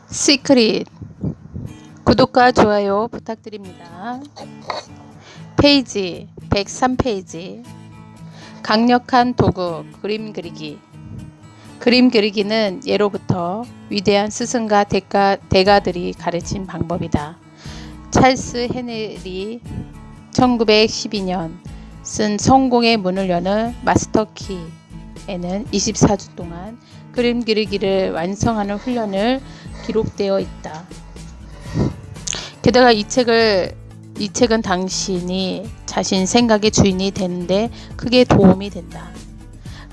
시크릿 구독과 좋아요 부탁드립니다. 페이지 103페이지 강력한 도구 그림 그리기. 그림 그리기는 예로부터 위대한 스승과 대가들이 가르친 방법이다. 찰스 헤넬이 1912년 쓴 성공의 문을 여는 마스터키에는 24주 동안 그림 그리기를 완성하는 훈련을 기록되어 있다. 게다가 이 책은 당신이 자신 생각의 주인이 되는데 크게 도움이 된다.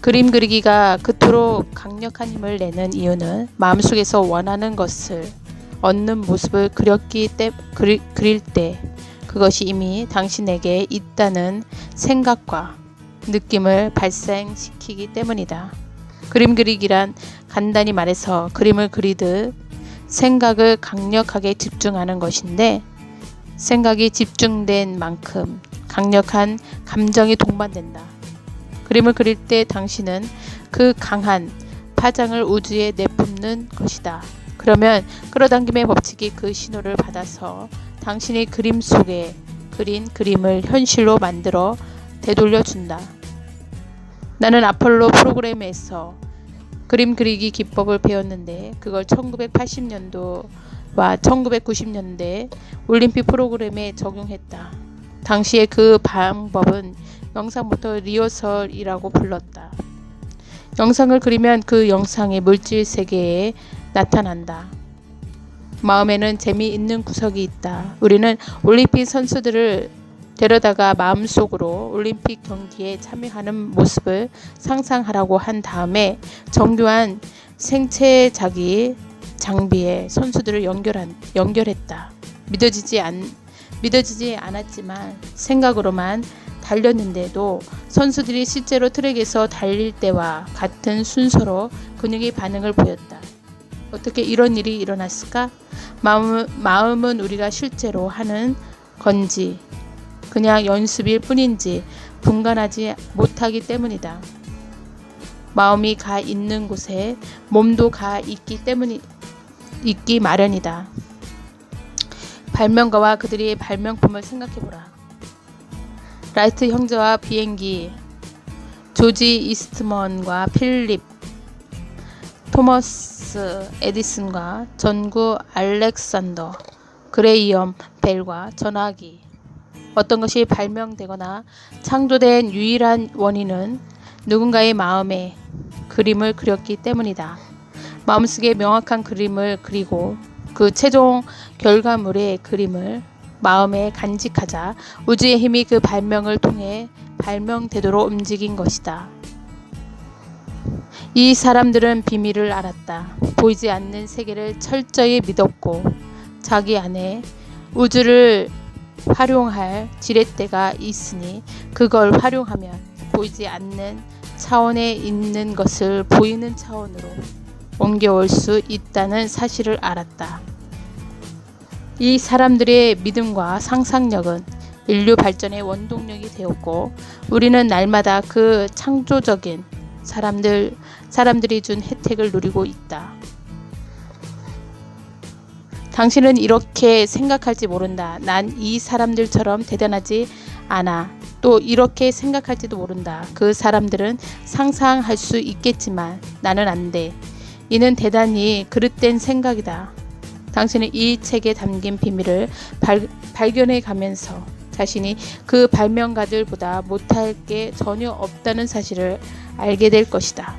그림 그리기가 그토록 강력한 힘을 내는 이유는 마음속에서 원하는 것을 얻는 모습을 그릴 때 그것이 이미 당신에게 있다는 생각과 느낌을 발생시키기 때문이다. 그림 그리기란 간단히 말해서 그림을 그리듯 생각을 강력하게 집중하는 것인데, 생각이 집중된 만큼 강력한 감정이 동반된다. 그림을 그릴 때 당신은 그 강한 파장을 우주에 내뿜는 것이다. 그러면 끌어당김의 법칙이 그 신호를 받아서 당신이 그림 속에 그린 그림을 현실로 만들어 되돌려준다. 나는 아폴로 프로그램에서 그림 그리기 기법을 배웠는데 그걸 1980년도와 1990년대 올림픽 프로그램에 적용했다. 당시에 그 방법은 영상부터 리허설이라고 불렀다. 영상을 그리면 그 영상의 물질 세계에 나타난다. 마음에는 재미있는 구석이 있다. 우리는 올림픽 선수들을 데려다가 마음속으로 올림픽 경기에 참여하는 모습을 상상하라고 한 다음에 정교한 생체자기 장비에 선수들을 연결했다. 믿어지지 않았지만 생각으로만 달렸는데도 선수들이 실제로 트랙에서 달릴 때와 같은 순서로 근육의 반응을 보였다. 어떻게 이런 일이 일어났을까? 마음은 우리가 실제로 하는 건지 그냥 연습일 뿐인지 분간하지 못하기 때문이다. 마음이 가 있는 곳에 몸도 가 있기 마련이다. 발명가와 그들의 발명품을 생각해보라. 라이트 형제와 비행기, 조지 이스트먼과 필립, 토머스 에디슨과 전구 알렉산더, 그레이엄 벨과 전화기. 어떤 것이 발명되거나 창조된 유일한 원인은 누군가의 마음에 그림을 그렸기 때문이다. 마음속에 명확한 그림을 그리고 그 최종 결과물의 그림을 마음에 간직하자 우주의 힘이 그 발명을 통해 발명되도록 움직인 것이다. 이 사람들은 비밀을 알았다. 보이지 않는 세계를 철저히 믿었고 자기 안에 우주를 활용할 지렛대가 있으니 그걸 활용하면 보이지 않는 차원에 있는 것을 보이는 차원으로 옮겨올 수 있다는 사실을 알았다. 이 사람들의 믿음과 상상력은 인류 발전의 원동력이 되었고 우리는 날마다 그 창조적인 사람들이 준 혜택을 누리고 있다. 당신은 이렇게 생각할지 모른다. 난 이 사람들처럼 대단하지 않아. 또 이렇게 생각할지도 모른다. 그 사람들은 상상할 수 있겠지만 나는 안 돼. 이는 대단히 그릇된 생각이다. 당신은 이 책에 담긴 비밀을 발견해 가면서 자신이 그 발명가들보다 못할 게 전혀 없다는 사실을 알게 될 것이다.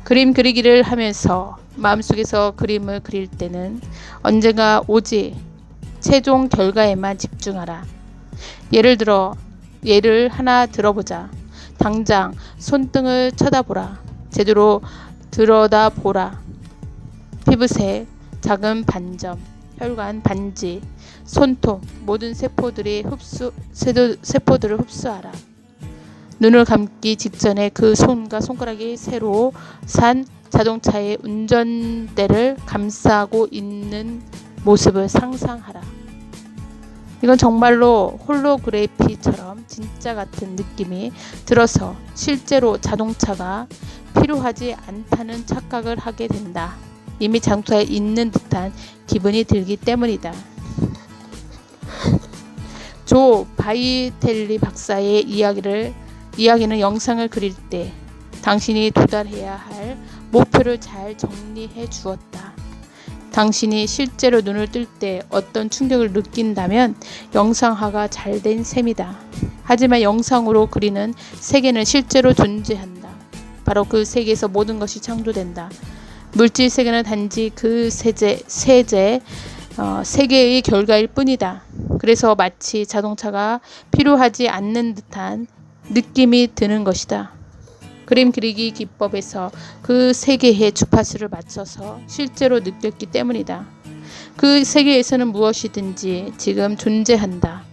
그림 그리기를 하면서 마음속에서 그림을 그릴 때는 언젠가 오직 최종 결과에만 집중하라. 예를 하나 들어보자. 당장 손등을 쳐다보라. 제대로 들여다보라. 피부색, 작은 반점, 혈관 반지, 손톱, 모든 세포들을 흡수하라. 눈을 감기 직전에 그 손과 손가락이 새로 산 자동차의 운전대를 감싸고 있는 모습을 상상하라. 이건 정말로 홀로그래피처럼 진짜 같은 느낌이 들어서 실제로 자동차가 필요하지 않다는 착각을 하게 된다. 이미 장소에 있는 듯한 기분이 들기 때문이다. 조 바이텔리 박사의 이야기는 영상을 그릴 때 당신이 도달해야 할 목표를 잘 정리해 주었다. 당신이 실제로 눈을 뜰 때 어떤 충격을 느낀다면 영상화가 잘 된 셈이다. 하지만 영상으로 그리는 세계는 실제로 존재한다. 바로 그 세계에서 모든 것이 창조된다. 물질 세계는 단지 그 세계의 결과일 뿐이다. 그래서 마치 자동차가 필요하지 않는 듯한 느낌이 드는 것이다. 그림 그리기 기법에서 그 세계의 주파수를 맞춰서 실제로 느꼈기 때문이다. 그 세계에서는 무엇이든지 지금 존재한다.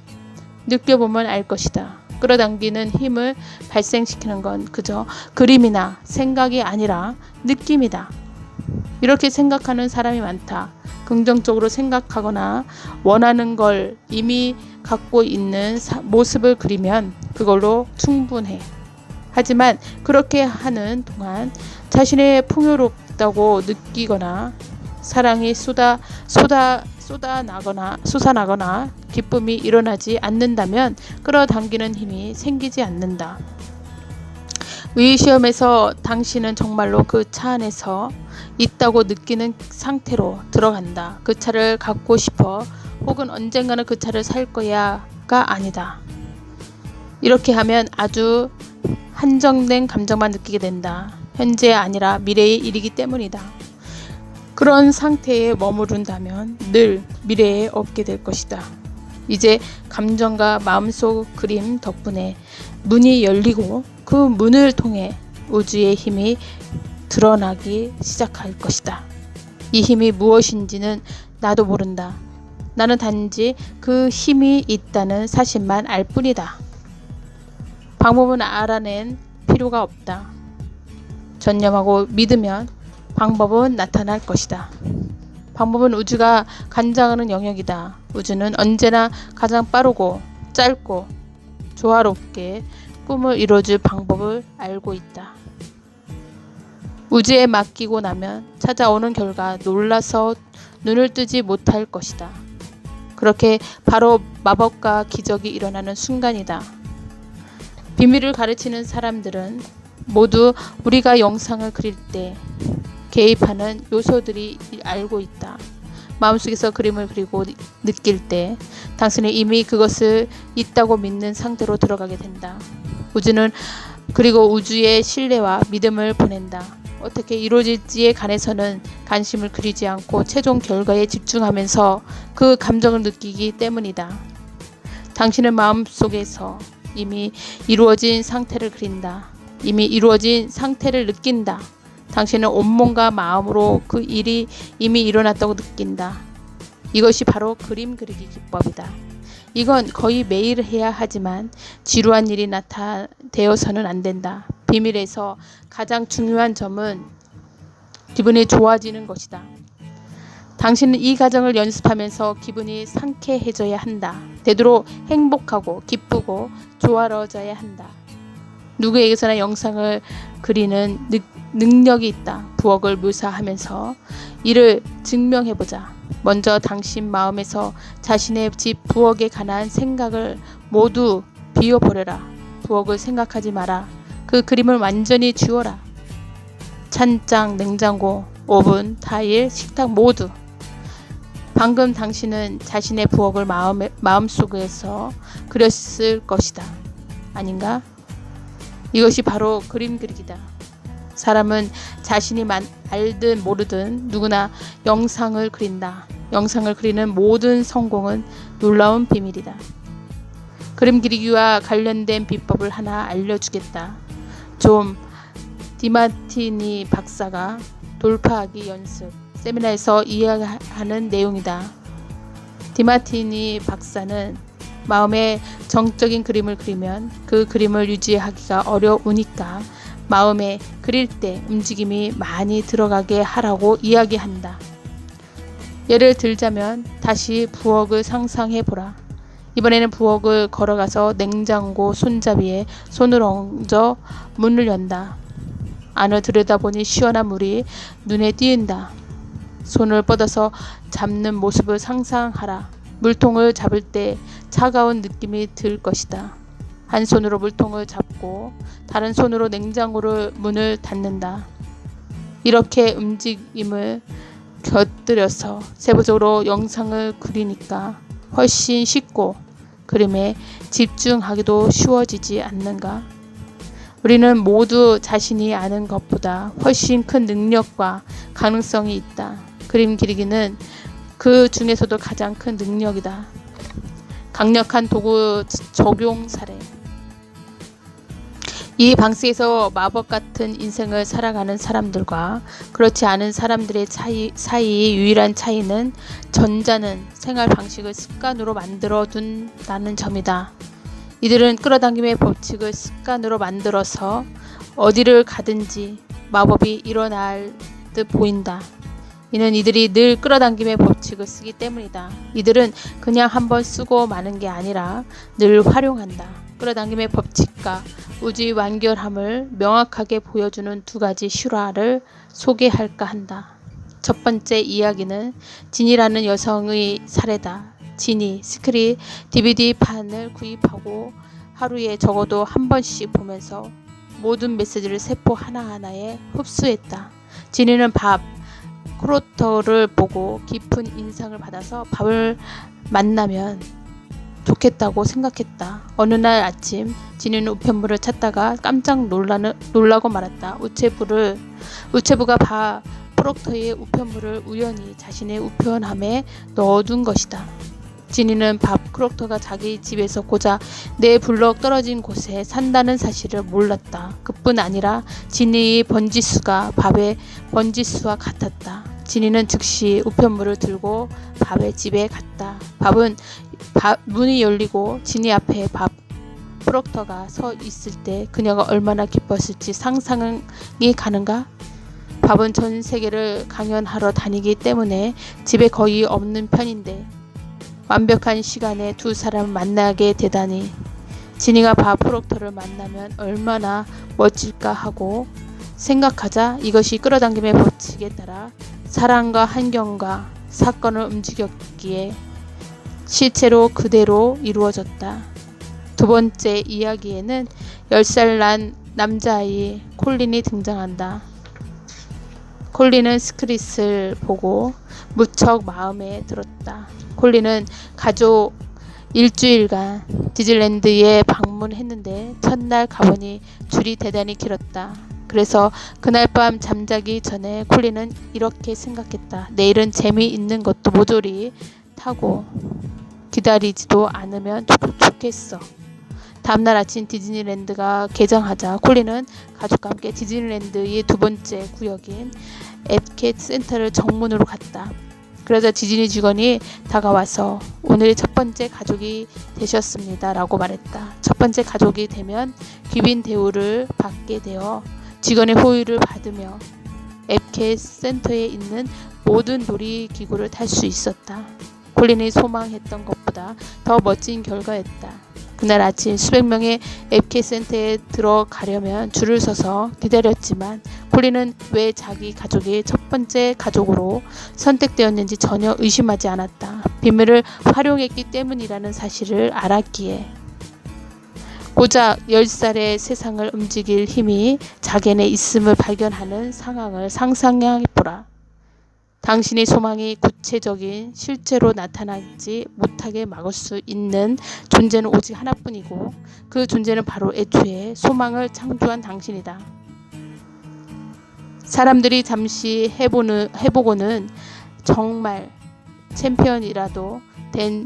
느껴보면 알 것이다. 끌어당기는 힘을 발생시키는 건 그저 그림이나 생각이 아니라 느낌이다. 이렇게 생각하는 사람이 많다. 긍정적으로 생각하거나 원하는 걸 이미 갖고 있는 모습을 그리면 그걸로 충분해. 하지만 그렇게 하는 동안 자신의 풍요롭다고 느끼거나 사랑이 솟아나거나 기쁨이 일어나지 않는다면 끌어당기는 힘이 생기지 않는다. 위시험에서 당신은 정말로 그 차 안에서 있다고 느끼는 상태로 들어간다. 그 차를 갖고 싶어 혹은 언젠가는 그 차를 살 거야가 아니다. 이렇게 하면 아주 한정된 감정만 느끼게 된다. 현재가 아니라 미래의 일이기 때문이다. 그런 상태에 머무른다면 늘 미래에 없게 될 것이다. 이제 감정과 마음속 그림 덕분에 문이 열리고 그 문을 통해 우주의 힘이 드러나기 시작할 것이다. 이 힘이 무엇인지는 나도 모른다. 나는 단지 그 힘이 있다는 사실만 알 뿐이다. 방법은 알아낸 필요가 없다. 전념하고 믿으면 방법은 나타날 것이다. 방법은 우주가 관장하는 영역이다. 우주는 언제나 가장 빠르고 짧고 조화롭게 꿈을 이뤄줄 방법을 알고 있다. 우주에 맡기고 나면 찾아오는 결과 놀라서 눈을 뜨지 못할 것이다. 그렇게 바로 마법과 기적이 일어나는 순간이다. 비밀을 가르치는 사람들은 모두 우리가 영상을 그릴 때 개입하는 요소들이 알고 있다. 마음속에서 그림을 그리고 느낄 때 당신은 이미 그것을 있다고 믿는 상태로 들어가게 된다. 우주는 그리고 우주의 신뢰와 믿음을 보낸다. 어떻게 이루어질지에 관해서는 관심을 그리지 않고 최종 결과에 집중하면서 그 감정을 느끼기 때문이다. 당신은 마음속에서 이미 이루어진 상태를 그린다. 이미 이루어진 상태를 느낀다. 당신은 온몸과 마음으로 그 일이 이미 일어났다고 느낀다. 이것이 바로 그림 그리기 기법이다. 이건 거의 매일 해야 하지만 지루한 일이 되어서는 안 된다. 비밀에서 가장 중요한 점은 기분이 좋아지는 것이다. 당신은 이 과정을 연습하면서 기분이 상쾌해져야 한다. 되도록 행복하고 기쁘고 조화로워져야 한다. 누구에게서나 영상을 그리는 능력이 있다. 부엌을 묘사하면서 이를 증명해보자. 먼저 당신 마음에서 자신의 집 부엌에 관한 생각을 모두 비워버려라. 부엌을 생각하지 마라. 그 그림을 완전히 지워라. 찬장, 냉장고, 오븐, 타일, 식탁 모두. 방금 당신은 자신의 부엌을 마음속에서 그렸을 것이다. 아닌가? 이것이 바로 그림 그리기다. 사람은 자신이 알든 모르든 누구나 영상을 그린다. 영상을 그리는 모든 성공은 놀라운 비밀이다. 그림 그리기와 관련된 비법을 하나 알려주겠다. 존 디마티니 박사가 돌파하기 연습 세미나에서 이야기하는 내용이다. 디마티니 박사는 마음에 정적인 그림을 그리면 그 그림을 유지하기가 어려우니까 마음에 그릴 때 움직임이 많이 들어가게 하라고 이야기한다. 예를 들자면 다시 부엌을 상상해 보라. 이번에는 부엌을 걸어가서 냉장고 손잡이에 손을 얹어 문을 연다. 안을 들여다보니 시원한 물이 눈에 띄인다. 손을 뻗어서 잡는 모습을 상상하라. 물통을 잡을 때 차가운 느낌이 들 것이다. 한 손으로 물통을 잡고 다른 손으로 냉장고를 문을 닫는다. 이렇게 움직임을 곁들여서 세부적으로 영상을 그리니까 훨씬 쉽고 그림에 집중하기도 쉬워지지 않는가? 우리는 모두 자신이 아는 것보다 훨씬 큰 능력과 가능성이 있다. 그림 그리기는 그 중에서도 가장 큰 능력이다. 강력한 도구 적용 사례. 이 방식에서 마법 같은 인생을 살아가는 사람들과 그렇지 않은 사람들의 사이의 유일한 차이는 전자는 생활 방식을 습관으로 만들어 둔다는 점이다. 이들은 끌어당김의 법칙을 습관으로 만들어서 어디를 가든지 마법이 일어날 듯 보인다. 이는 이들이 늘 끌어당김의 법칙을 쓰기 때문이다. 이들은 그냥 한번 쓰고 마는 게 아니라 늘 활용한다. 끌어당김의 법칙과 우주의 완결함을 명확하게 보여주는 두 가지 실화를 소개할까 한다. 첫 번째 이야기는 진이라는 여성의 사례다. 진이 스크린 DVD판을 구입하고 하루에 적어도 한 번씩 보면서 모든 메시지를 세포 하나하나에 흡수했다. 진이는 밥 크로터를 보고 깊은 인상을 받아서 밥을 만나면 좋겠다고 생각했다. 어느 날 아침 진이는 우편물을 찾다가 깜짝 놀라고 말았다. 우체부가 밥 프록터의 우편물을 우연히 자신의 우편함에 넣어둔 것이다. 진이는 밥 크록터가 자기 집에서 고작 4블럭 떨어진 곳에 산다는 사실을 몰랐다. 그뿐 아니라 진이의 번지수가 밥의 번지수와 같았다. 진이는 즉시 우편물을 들고 밥의 집에 갔다. 문이 열리고 진이 앞에 밥 프록터가 서 있을 때 그녀가 얼마나 기뻤을지 상상이 가는가? 밥은 전 세계를 강연하러 다니기 때문에 집에 거의 없는 편인데 완벽한 시간에 두 사람을 만나게 되다니 진이가 밥 프록터를 만나면 얼마나 멋질까 하고 생각하자 이것이 끌어당김의 법칙에 따라 사람과 환경과 사건을 움직였기에 실제로 그대로 이루어졌다. 두 번째 이야기에는 10살 난 남자아이 콜린이 등장한다. 콜린은 스크릿을 보고 무척 마음에 들었다. 콜린은 가족 일주일간 디즈니랜드에 방문했는데 첫날 가보니 줄이 대단히 길었다. 그래서 그날 밤 잠자기 전에 콜린은 이렇게 생각했다. 내일은 재미있는 것도 모조리 타고 기다리지도 않으면 좋겠어. 다음날 아침 디즈니랜드가 개장하자 콜린은 가족과 함께 디즈니랜드의 두 번째 구역인 앳캣 센터를 정문으로 갔다. 그러자 디즈니 직원이 다가와서 오늘이 첫 번째 가족이 되셨습니다 라고 말했다. 첫 번째 가족이 되면 귀빈 대우를 받게 되어 직원의 호의를 받으며 앳캣 센터에 있는 모든 놀이기구를 탈 수 있었다. 콜린이 소망했던 것보다 더 멋진 결과였다. 그날 아침 수백 명의 앳캣 센터에 들어가려면 줄을 서서 기다렸지만 콜린은 왜 자기 가족이 첫 번째 가족으로 선택되었는지 전혀 의심하지 않았다. 비밀을 활용했기 때문이라는 사실을 알았기에. 고작 10살의 세상을 움직일 힘이 자기네 있음을 발견하는 상황을 상상해보라. 당신의 소망이 구체적인 실제로 나타나지 못하게 막을 수 있는 존재는 오직 하나뿐이고 그 존재는 바로 애초에 소망을 창조한 당신이다. 사람들이 잠시 해보고는 정말 챔피언이라도 된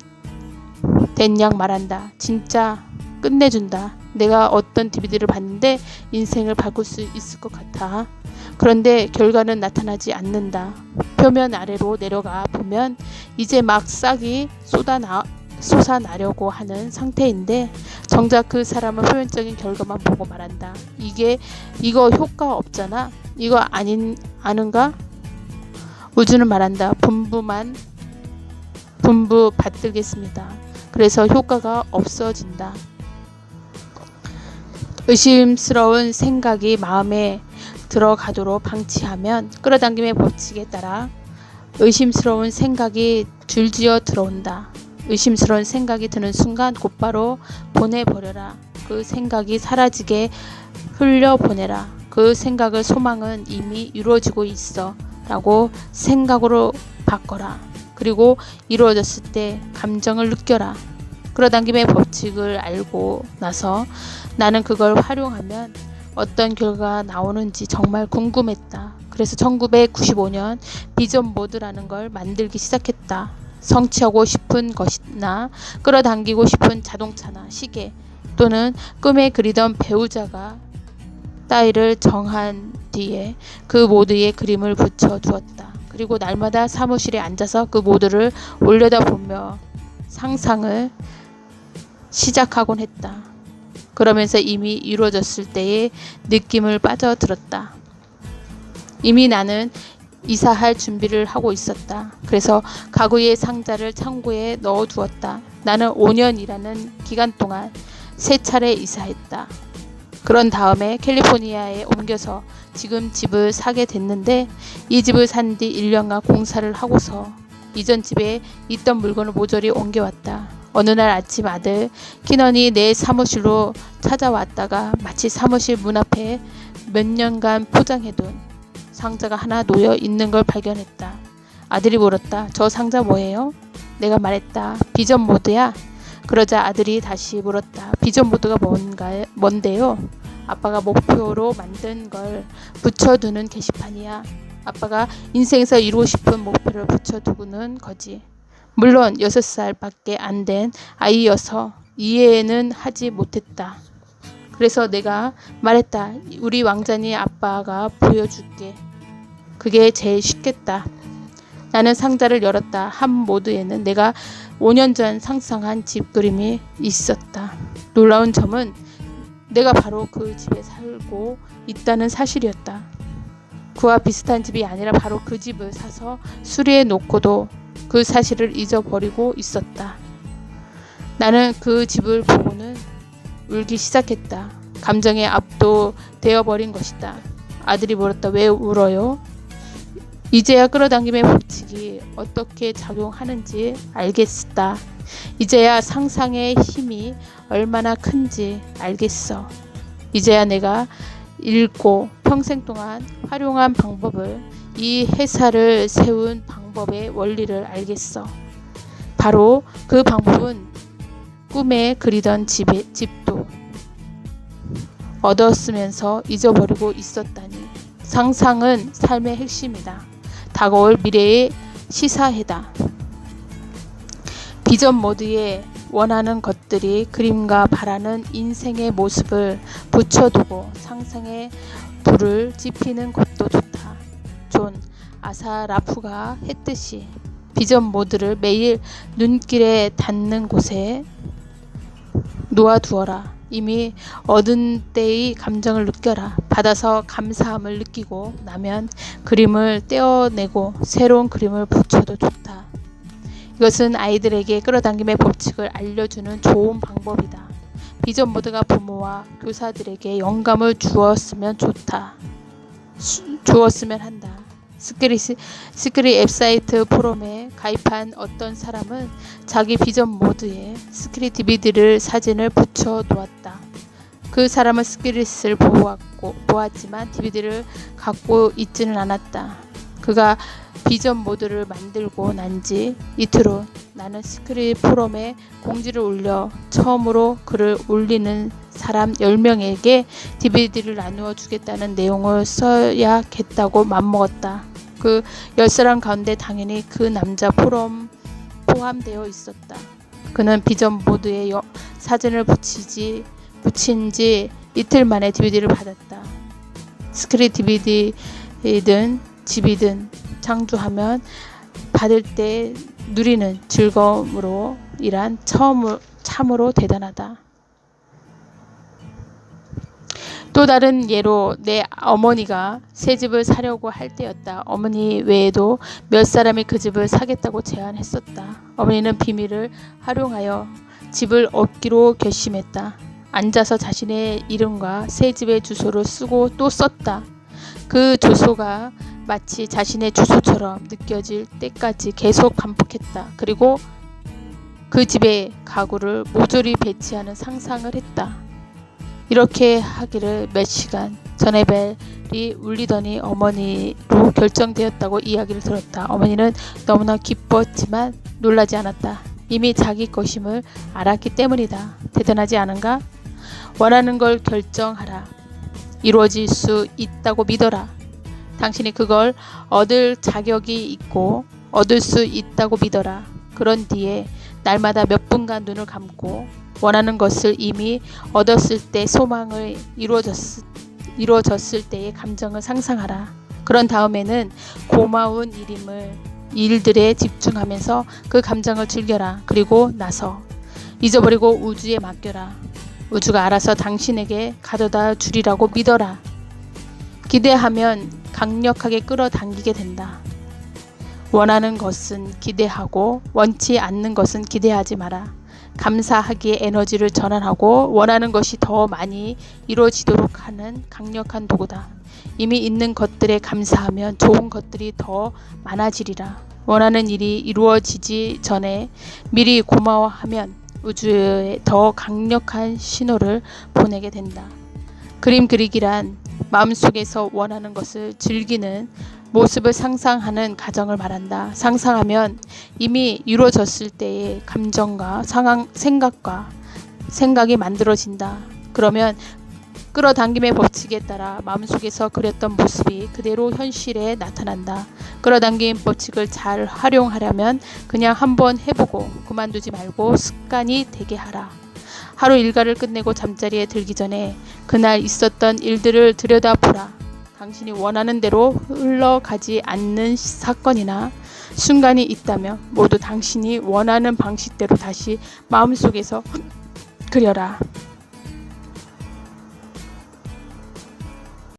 양 말한다. 진짜 끝내준다. 내가 어떤 DVD를 봤는데 인생을 바꿀 수 있을 것 같아. 그런데 결과는 나타나지 않는다. 표면 아래로 내려가 보면 이제 막 싹이 솟아나려고 하는 상태인데 정작 그 사람은 표면적인 결과만 보고 말한다. 이거 효과 없잖아. 이거 아는가? 우주는 말한다. 분부 받들겠습니다. 그래서 효과가 없어진다. 의심스러운 생각이 마음에 들어가도록 방치하면 끌어당김의 법칙에 따라 의심스러운 생각이 줄지어 들어온다. 의심스러운 생각이 드는 순간 곧바로 보내버려라. 그 생각이 사라지게 흘려보내라. 그 생각의 소망은 이미 이루어지고 있어 라고 생각으로 바꿔라. 그리고 이루어졌을 때 감정을 느껴라. 끌어당김의 법칙을 알고 나서 나는 그걸 활용하면 어떤 결과가 나오는지 정말 궁금했다. 그래서 1995년 비전 보드라는 걸 만들기 시작했다. 성취하고 싶은 것이나 끌어당기고 싶은 자동차나 시계 또는 꿈에 그리던 배우자가 따위를 정한 뒤에 그 모드에 그림을 붙여 두었다. 그리고 날마다 사무실에 앉아서 그 모드를 올려다보며 상상을 시작하곤 했다. 그러면서 이미 이루어졌을 때의 느낌을 빠져들었다. 이미 나는 이사할 준비를 하고 있었다. 그래서 가구의 상자를 창고에 넣어두었다. 나는 5년이라는 기간 동안 3차례 이사했다. 그런 다음에 캘리포니아에 옮겨서 지금 집을 사게 됐는데 이 집을 산 뒤 1년간 공사를 하고서 이전 집에 있던 물건을 모조리 옮겨왔다. 어느 날 아침 아들 키넌이 내 사무실로 찾아왔다가 마치 사무실 문 앞에 몇 년간 포장해둔 상자가 하나 놓여 있는 걸 발견했다. 아들이 물었다. 저 상자 뭐예요? 내가 말했다. 비전 보드야. 그러자 아들이 다시 물었다. 비전 보드가 뭔데요? 아빠가 목표로 만든 걸 붙여두는 게시판이야. 아빠가 인생에서 이루고 싶은 목표를 붙여두는 거지. 물론 6살밖에 안 된 아이여서 이해는 하지 못했다. 그래서 내가 말했다. 우리 왕자니 아빠가 보여줄게. 그게 제일 쉽겠다. 나는 상자를 열었다. 한 모드에는 내가 5년 전 상상한 집 그림이 있었다. 놀라운 점은 내가 바로 그 집에 살고 있다는 사실이었다. 그와 비슷한 집이 아니라 바로 그 집을 사서 수리해 놓고도 그 사실을 잊어버리고 있었다. 나는 그 집을 보고는 울기 시작했다. 감정에 압도되어 버린 것이다. 아들이 물었다. 왜 울어요? 이제야 끌어당김의 법칙이 어떻게 작용하는지 알겠다. 이제야 상상의 힘이 얼마나 큰지 알겠어. 이제야 내가 읽고 평생 동안 활용한 방법을, 이 회사를 세운 방법의 원리를 알겠어. 바로 그 방법은 꿈에 그리던 집도 얻었으면서 잊어버리고 있었다니. 상상은 삶의 핵심이다. 다가올 미래의 시사회다. 비전 모드에 원하는 것들이 그림과 바라는 인생의 모습을 붙여두고 상상의 불을 지피는 것도 좋다. 존 아사라프가 했듯이 비전 모드를 매일 눈길에 닿는 곳에 놓아두어라. 이미 얻은 때의 감정을 느껴라. 받아서 감사함을 느끼고 나면 그림을 떼어내고 새로운 그림을 붙여도 좋다. 이것은 아이들에게 끌어당김의 법칙을 알려주는 좋은 방법이다. 비전 모드가 부모와 교사들에게 영감을 주었으면 한다. 스크릿 웹사이트 포럼에 가입한 어떤 사람은 자기 비전 모드에 스크릿 DVD를 사진을 붙여 놓았다. 그 사람은 스크릿을 보았지만 DVD를 갖고 있지는 않았다. 그가 비전 모드를 만들고 난 지 이틀 후 나는 스크릿 포럼에 공지를 올려 처음으로 글을 올리는 사람 10명에게 DVD를 나누어 주겠다는 내용을 써야겠다고 맘먹었다. 그 10사람 가운데 당연히 그 남자 포함되어 있었다. 그는 비전 모드에 사진을 붙인 지 이틀 만에 DVD를 받았다. 스크릿 DVD든 집이든 창조하면 받을 때 누리는 즐거움으로 일한 참으로 대단하다. 또 다른 예로 내 어머니가 새 집을 사려고 할 때였다. 어머니 외에도 몇 사람이 그 집을 사겠다고 제안했었다. 어머니는 비밀을 활용하여 집을 얻기로 결심했다. 앉아서 자신의 이름과 새 집의 주소를 쓰고 또 썼다. 그 주소가 마치 자신의 주소처럼 느껴질 때까지 계속 반복했다. 그리고 그 집에 가구를 모조리 배치하는 상상을 했다. 이렇게 하기를 몇 시간 전에 벨이 울리더니 어머니로 결정되었다고 이야기를 들었다. 어머니는 너무나 기뻤지만 놀라지 않았다. 이미 자기 것임을 알았기 때문이다. 대단하지 않은가? 원하는 걸 결정하라. 이루어질 수 있다고 믿어라. 당신이 그걸 얻을 자격이 있고 얻을 수 있다고 믿어라. 그런 뒤에 날마다 몇 분간 눈을 감고 원하는 것을 이미 얻었을 때 소망을 이루어졌을 때의 감정을 상상하라. 그런 다음에는 고마운 일들에 집중하면서 그 감정을 즐겨라. 그리고 나서 잊어버리고 우주에 맡겨라. 우주가 알아서 당신에게 가져다 주리라고 믿어라. 기대하면 강력하게 끌어당기게 된다. 원하는 것은 기대하고 원치 않는 것은 기대하지 마라. 감사하기에 에너지를 전환하고 원하는 것이 더 많이 이루어지도록 하는 강력한 도구다. 이미 있는 것들에 감사하면 좋은 것들이 더 많아지리라. 원하는 일이 이루어지기 전에 미리 고마워하면 우주에 더 강력한 신호를 보내게 된다. 그림 그리기란 마음속에서 원하는 것을 즐기는 모습을 상상하는 과정을 말한다. 상상하면 이미 이루어졌을 때의 감정과 생각이 만들어진다. 그러면 끌어당김의 법칙에 따라 마음속에서 그렸던 모습이 그대로 현실에 나타난다. 끌어당김 법칙을 잘 활용하려면 그냥 한번 해보고 그만두지 말고 습관이 되게 하라. 하루 일과를 끝내고 잠자리에 들기 전에 그날 있었던 일들을 들여다보라. 당신이 원하는 대로 흘러가지 않는 사건이나 순간이 있다면 모두 당신이 원하는 방식대로 다시 마음속에서 그려라.